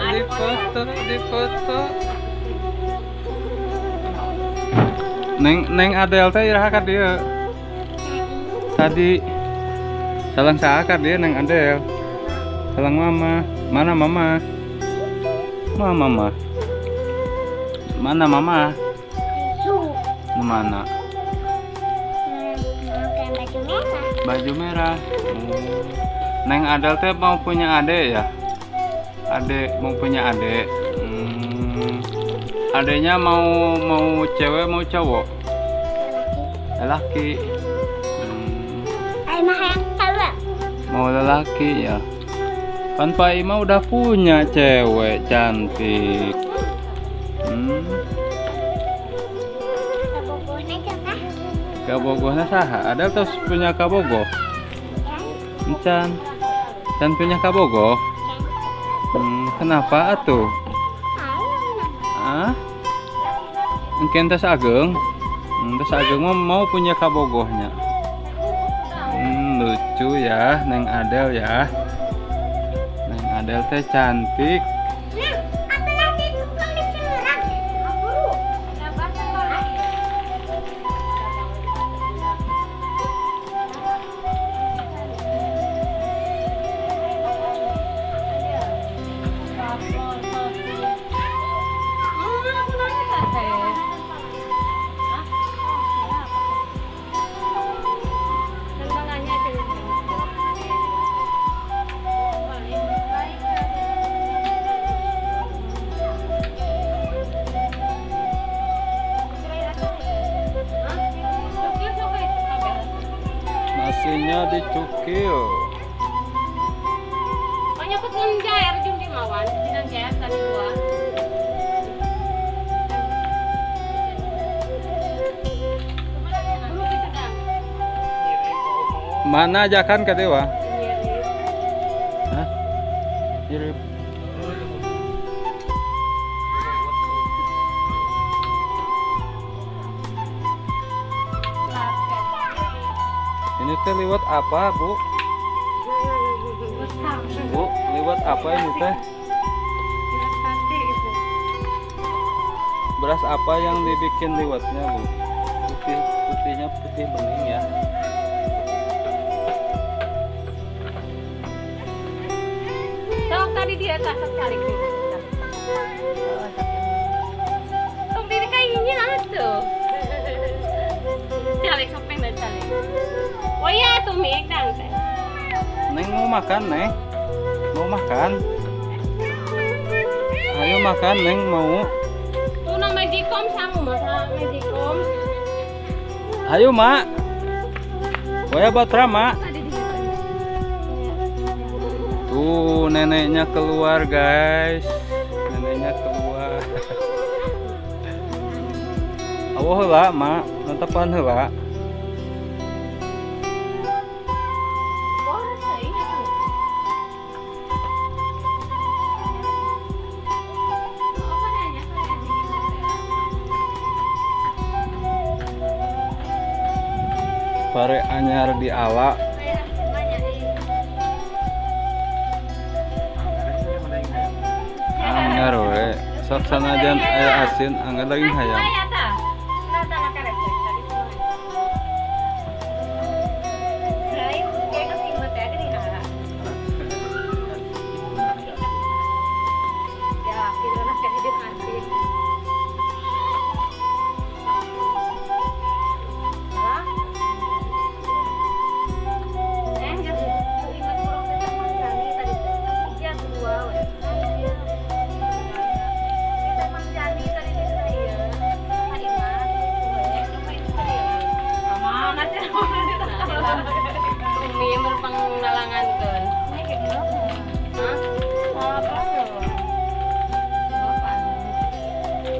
Dipoto, dipoto. Neng Adel teh iraha ka dieu. Tadi salang saha ka dieu Neng Adel. Salang mama. Mana mama? Mama. Mana mama? Mana? Pakai baju merah. Baju merah. Neng Adel teh mau punya adek ya? Mau punya adek. Adeknya mau cewek mau cowok? Lelaki. Mau lelaki ya. Kan Pak Ima udah punya cewek cantik. Kabogohnya saha? Ada terus punya kabogoh? Can punya kabogoh? Kenapa atuh? Mungkin tes ageng. Tes ageng mau punya kabogohnya. Lucu ya Neng Adel ya. Neng Adel teh cantik. Nasinya dicukil. Banyak kut ngejair jum di mawan, dinang jair tadi dua. Mana ajakan ke dewa? Hah? Irip. Ini teh liwat apa, Bu? Bu, liwat apa ini teh? Beras apa yang dibikin liwatnya, Bu? Putihnya putih bening ya. Sok tadi dia tasak calik nih. Sok diri kayaknya atuh. Calik sok pengen calik. Oh iya tuh mie dang teh. Neng mau makan, Neng? Mau makan? Ayo makan, Neng mau. Tuh nama Magicom sama masa Magicom. Ayo, Mak. Waya batra, Mak. Tuh, neneknya keluar, guys. Neneknya keluar. Awo heula, Mak. Netepan heula. Pare anyar di ala. Anyar we. Sok sanajan aya asin anggar lagi hayam.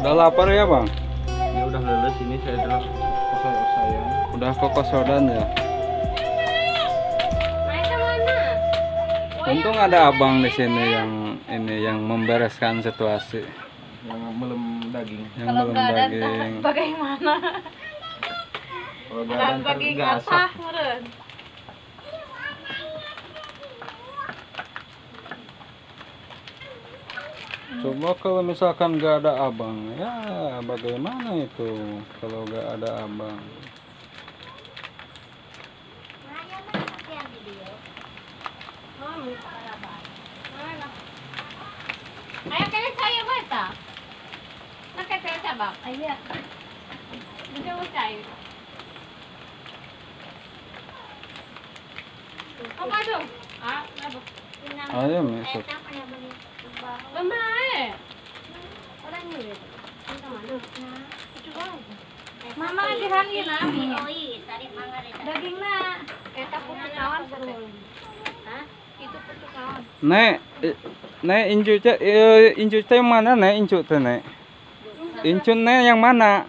Udah lapar ya, Bang? Ya udah leles ini saya adalah saya. Udah kekosodan ya. Main ke mana? Untung ada abang di sini yang membereskan situasi. Yang belum daging. Yang Kalau belum nggak ada daging. bagaimana? Kalau nggak Dan ada daging nggak apa? asap. Meren. Coba kalau misalkan nggak ada abang, ya bagaimana itu kalau nggak ada abang? Ayo kaya saya bata. Nakakaya sabak. Ayo. Bisa mo tayo. Apa dong? Ah, labo. Ayo mesot. Babae. Mama dihangin na. Daging na. Eta po kawan seru. Hah? Itu po kawan. Nek incu yang mana nek incu tuh nek? Incu nek yang mana?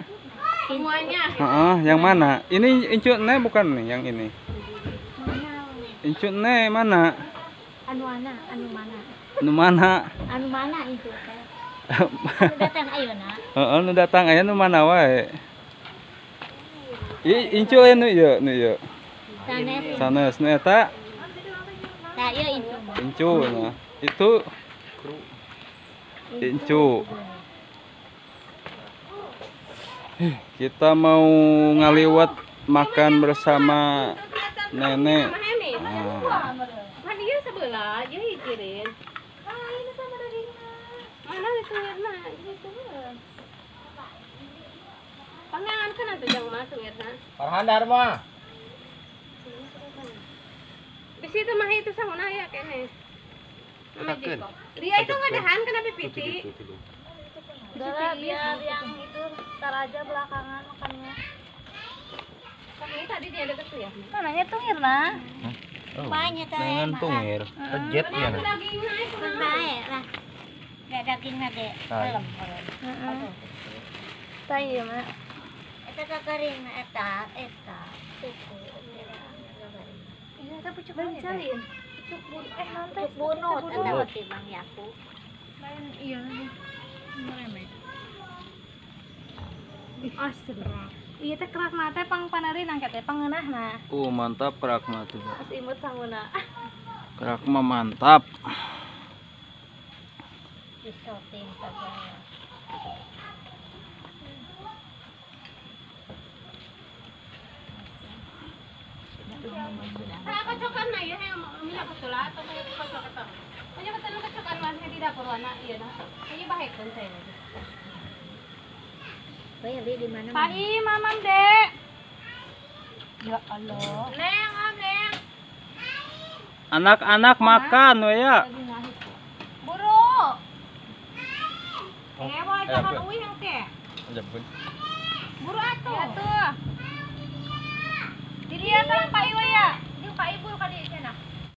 Semuanya. Yang mana? Ini incu nek bukan nih yang ini. Incu nek mana? Anu mana? Anu mana? Anu mana itu teh? Anu datang ayeuna. Heeh, nu datang aya nu mana wae. Incu anu ieu, Sanes. sanes nu eta Tah ieu itu. incu nah. Itu incu. Kita mau ngaliwat makan bersama nenek. Nah, Kan dia sebelah, jadi ikirin. Ini sama dagingnya. Mana dituir na? Itu. Pangangan kan nanti jangan masuk ya kan? Farhan Dharma. Di situ mah itu sama naya kene. Tekan. Dia itu ngadahan kenapa piti? Udah biar yang itu tar aja belakangan makannya. Kami tadi dia deket tuh ya. Mananya tungir nah. Banyak teh. Dengan tungir. Pejet ya. nah. Dagingnya itu. Bae lah. Gak dagingna ge. Nah. Heeh. Tah ieu mah. Eta kakaring eta. Suku. Iya, tapi coba cariin. Cuk bunut eta wati Bang Yaku. Iya. Meremek. Asli. Iya teh kerak mah teh pang panerin angkat teh pangeunahna. mantap kerak mah tuh. Pas imut sanguna. Kerak mah mantap. Di shooting saja. Saya kocokan na yun, minyak ketula atau kayak kocok-kocok. Kanya betul kocokan man di dapur warna iya nah. Kayaknya bahaya kan saya. Bae di mana? Pai, mamam dek. Ya Allah. Neng, neng. Anak-anak makan we ya. Buru. Boleh jangan uwi yang teh. Jemput. Buru atuh. Ya tuh. Di dia sareng Pak Iwa ya. Jeung Pak Ibu ka di sana.